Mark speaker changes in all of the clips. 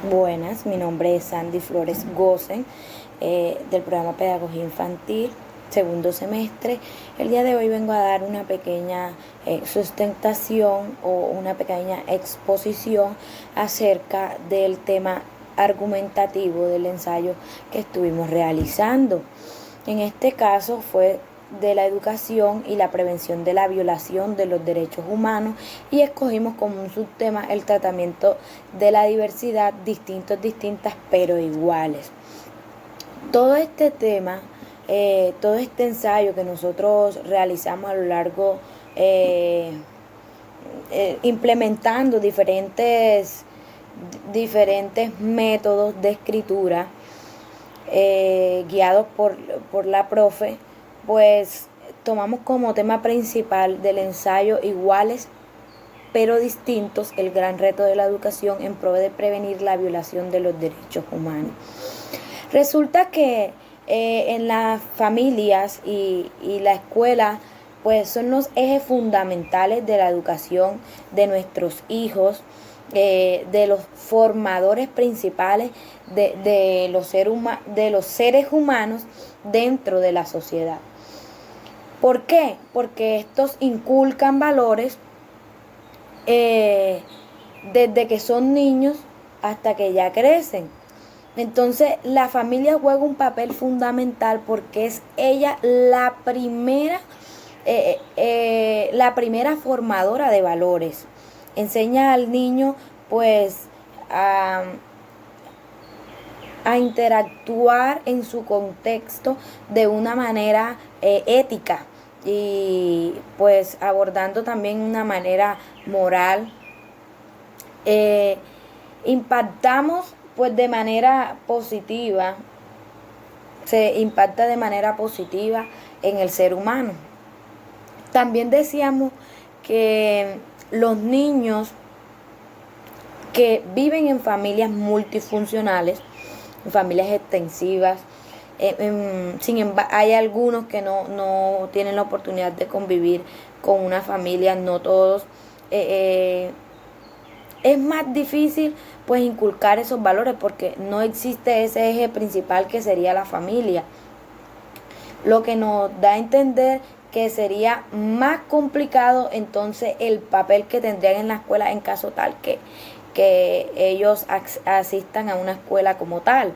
Speaker 1: Buenas, mi nombre es Sandy Flores Gosen, del programa Pedagogía Infantil, segundo semestre. El día de hoy vengo a dar una pequeña sustentación o una pequeña exposición acerca del tema argumentativo del ensayo que estuvimos realizando. En este caso fue de la educación y la prevención de la violación de los derechos humanos, y escogimos como un subtema el tratamiento de la diversidad, distintas pero iguales. Todo este tema, todo este ensayo que nosotros realizamos a lo largo, implementando diferentes métodos de escritura, guiados por la profe, pues tomamos como tema principal del ensayo iguales pero distintos, el gran reto de la educación en pro de prevenir la violación de los derechos humanos. Resulta que en las familias y la escuela pues son los ejes fundamentales de la educación de nuestros hijos, de los formadores principales de los seres humanos dentro de la sociedad. ¿Por qué? Porque estos inculcan valores desde que son niños hasta que ya crecen. Entonces la familia juega un papel fundamental porque es ella la primera formadora de valores. Enseña al niño pues a interactuar en su contexto de una manera ética, y pues abordando también una manera moral. Impactamos pues de manera positiva, se impacta de manera positiva en el ser humano. También decíamos que los niños que viven en familias multifuncionales, en familias extensivas, sin embargo, hay algunos que no tienen la oportunidad de convivir con una familia, no todos. Es más difícil pues inculcar esos valores porque no existe ese eje principal que sería la familia, lo que nos da a entender que sería más complicado entonces el papel que tendrían en la escuela en caso tal que ellos asistan a una escuela como tal.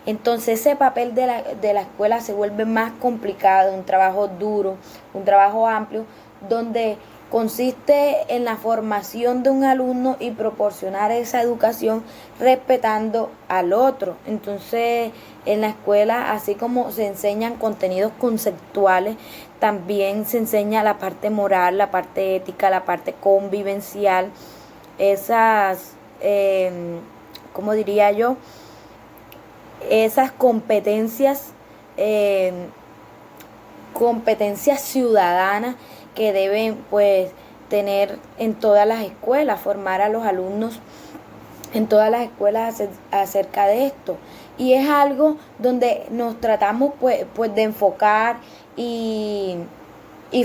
Speaker 1: Entonces ese papel de la escuela se vuelve más complicado, un trabajo duro, un trabajo amplio, donde consiste en la formación de un alumno y proporcionar esa educación respetando al otro. Entonces en la escuela, así como se enseñan contenidos conceptuales, también se enseña la parte moral, la parte ética, la parte convivencial, esas, ¿cómo diría yo? Esas competencias ciudadanas que deben pues tener en todas las escuelas, formar a los alumnos en todas las escuelas acerca de esto. Y es algo donde nos tratamos pues de enfocar, y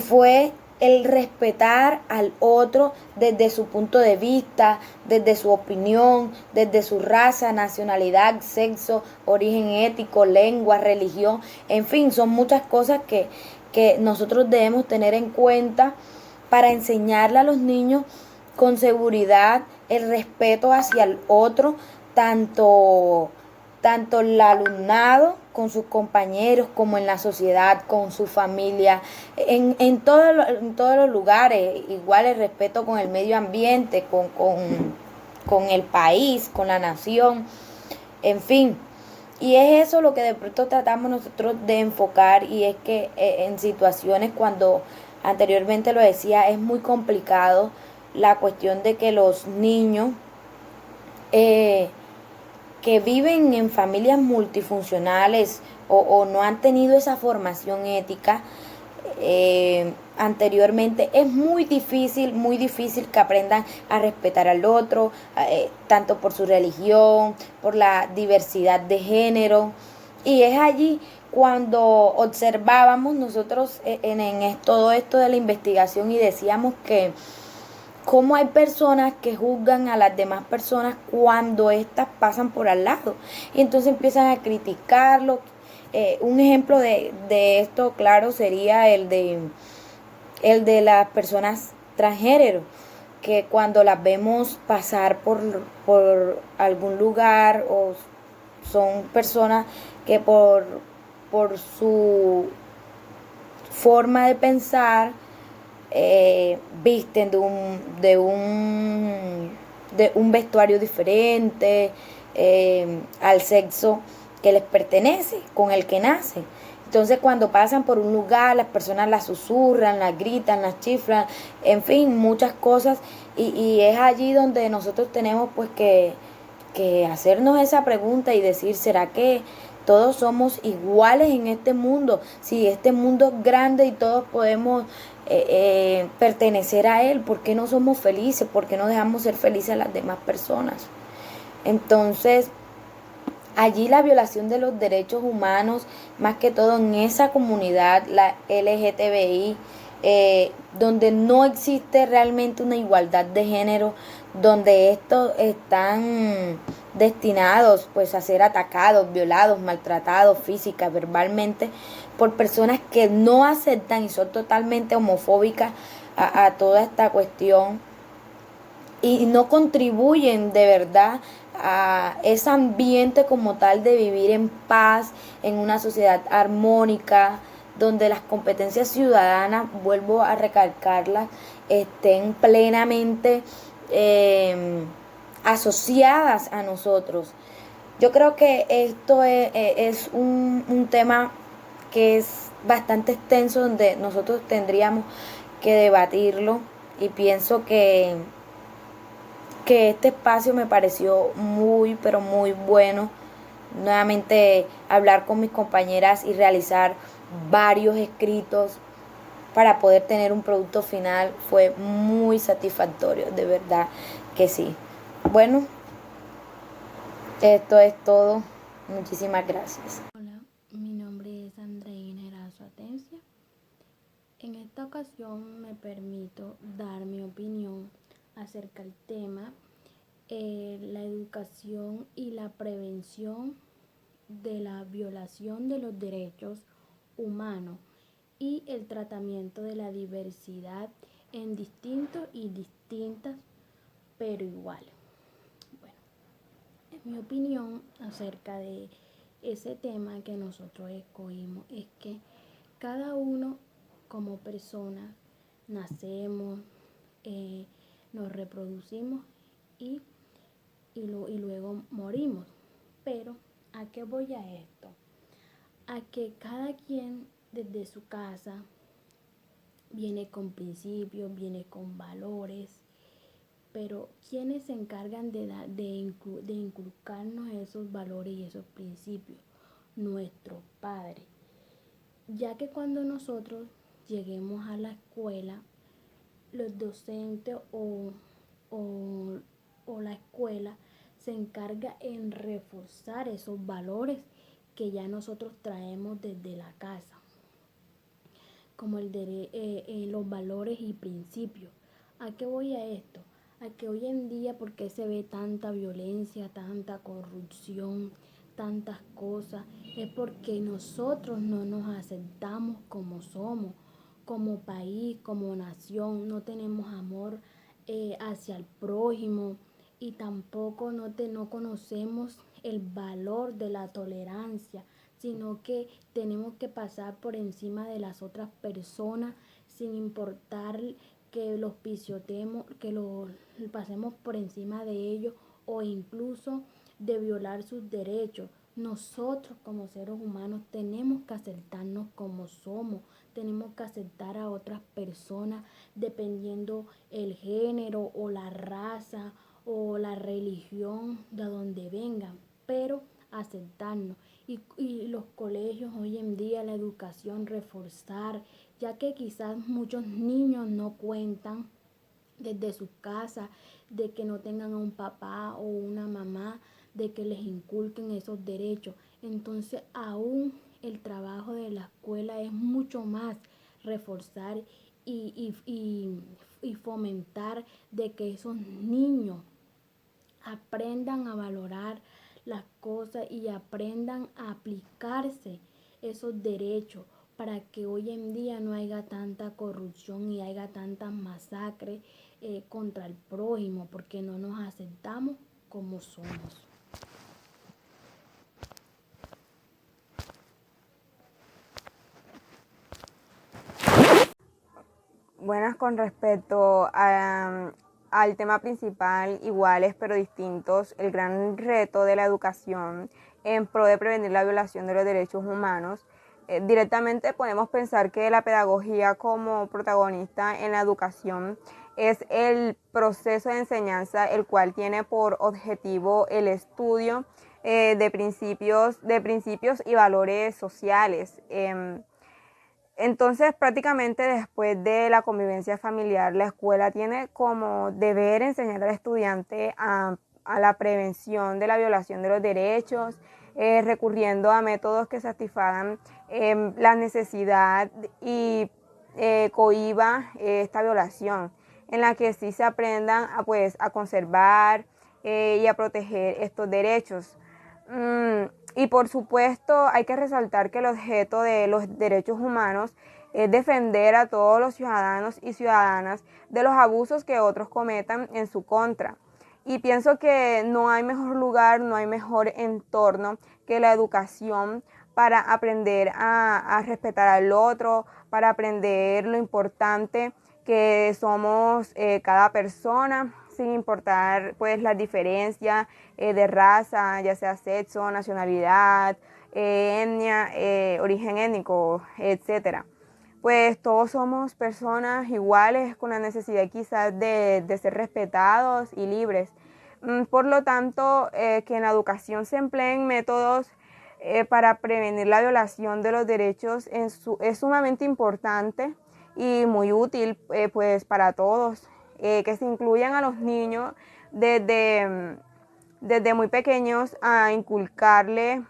Speaker 1: fue el respetar al otro desde su punto de vista, desde su opinión, desde su raza, nacionalidad, sexo, origen ético, lengua, religión, en fin, son muchas cosas que nosotros debemos tener en cuenta para enseñarle a los niños con seguridad el respeto hacia el otro, tanto el alumnado con sus compañeros como en la sociedad, con su familia, en todos los lugares. Igual el respeto con el medio ambiente, con el país, con la nación, en fin. Y es eso lo que de pronto tratamos nosotros de enfocar, y es que en situaciones cuando anteriormente lo decía, es muy complicado la cuestión de que los niños que viven en familias multifuncionales o no han tenido esa formación ética anteriormente, es muy difícil que aprendan a respetar al otro, tanto por su religión, por la diversidad de género. Y es allí cuando observábamos nosotros todo esto de la investigación, y decíamos cómo hay personas que juzgan a las demás personas cuando éstas pasan por al lado. Y entonces empiezan a criticarlo. Un ejemplo de esto, claro, sería el de las personas transgénero, que cuando las vemos pasar por algún lugar o son personas que por su forma de pensar visten de un vestuario diferente al sexo que les pertenece, con el que nacen. Entonces cuando pasan por un lugar, las personas las susurran, las gritan, las chiflan, en fin, muchas cosas. Y es allí donde nosotros tenemos pues que hacernos esa pregunta y decir, ¿será que todos somos iguales en este mundo? Si este mundo es grande y todos podemos pertenecer a él, ¿por qué no somos felices? ¿Por qué no dejamos ser felices a las demás personas? Entonces, allí la violación de los derechos humanos, más que todo en esa comunidad, la LGTBI, donde no existe realmente una igualdad de género, donde estos están destinados pues a ser atacados, violados, maltratados física, verbalmente, por personas que no aceptan y son totalmente homofóbicas a toda esta cuestión y no contribuyen de verdad a ese ambiente como tal de vivir en paz, en una sociedad armónica, donde las competencias ciudadanas, vuelvo a recalcarlas, estén plenamente asociadas a nosotros. Yo creo que esto es un tema que es bastante extenso, donde nosotros tendríamos que debatirlo, y pienso que este espacio me pareció muy, pero muy bueno. Nuevamente hablar con mis compañeras y realizar varios escritos para poder tener un producto final fue muy satisfactorio, de verdad que sí. Bueno, esto es todo. Muchísimas gracias.
Speaker 2: Hola, mi nombre es Andreina Erazo Atencia. En esta ocasión me permito dar mi opinión acerca del tema la educación y la prevención de la violación de los derechos humanos y el tratamiento de la diversidad en distintos y distintas pero iguales. Bueno, en mi opinión acerca de ese tema que nosotros escogimos es que cada uno como persona nacemos, eh, nos reproducimos y, y luego morimos. Pero ¿a qué voy a esto? A que cada quien desde su casa viene con principios, viene con valores, pero ¿quiénes se encargan de inculcarnos esos valores y esos principios? Nuestros padres. Ya que cuando nosotros lleguemos a la escuela, los docentes o, o la escuela se encarga en reforzar esos valores que ya nosotros traemos desde la casa, como los valores y principios. ¿A qué voy a esto? A que hoy en día, ¿por qué se ve tanta violencia, tanta corrupción, tantas cosas? Es porque nosotros no nos aceptamos como somos, como país, como nación, no tenemos amor hacia el prójimo y tampoco no conocemos el valor de la tolerancia, sino que tenemos que pasar por encima de las otras personas sin importar que los pisotemos, que los pasemos por encima de ellos o incluso de violar sus derechos. Nosotros como seres humanos tenemos que aceptarnos como somos, tenemos que aceptar a otras personas dependiendo el género o la raza o la religión de donde vengan, pero aceptarnos. Y los colegios hoy en día, la educación, reforzar, ya que quizás muchos niños no cuentan desde sus casas, de que no tengan a un papá o una mamá, de que les inculquen esos derechos. Entonces aún el trabajo de la escuela es mucho más reforzar y y fomentar de que esos niños aprendan a valorar las cosas y aprendan a aplicarse esos derechos para que hoy en día no haya tanta corrupción y haya tantas masacres contra el prójimo, porque no nos aceptamos como somos.
Speaker 3: Buenas, con respecto al tema principal, iguales pero distintos, el gran reto de la educación en pro de prevenir la violación de los derechos humanos. Directamente podemos pensar que la pedagogía como protagonista en la educación es el proceso de enseñanza, el cual tiene por objetivo el estudio de principios y valores sociales. Entonces, prácticamente después de la convivencia familiar, la escuela tiene como deber enseñar al estudiante a la prevención de la violación de los derechos, recurriendo a métodos que satisfagan la necesidad y cohiba esta violación, en la que sí se aprendan a conservar y a proteger estos derechos. Y por supuesto hay que resaltar que el objeto de los derechos humanos es defender a todos los ciudadanos y ciudadanas de los abusos que otros cometan en su contra. Y pienso que no hay mejor lugar, no hay mejor entorno que la educación para aprender a respetar al otro, para aprender lo importante que somos cada persona, sin importar pues las diferencias de raza, ya sea sexo, nacionalidad, etnia, origen étnico, etcétera. Pues todos somos personas iguales con la necesidad quizás de ser respetados y libres. Por lo tanto, que en la educación se empleen métodos para prevenir la violación de los derechos es sumamente importante y muy útil pues para todos, que se incluyan a los niños desde muy pequeños a inculcarle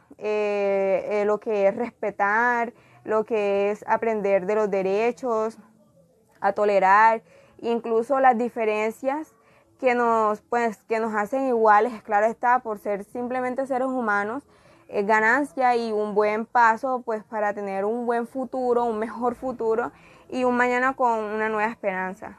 Speaker 3: lo que es respetar, lo que es aprender de los derechos, a tolerar incluso las diferencias que nos hacen iguales, claro está, por ser simplemente seres humanos, es ganancia y un buen paso pues para tener un buen futuro, un mejor futuro y un mañana con una nueva esperanza.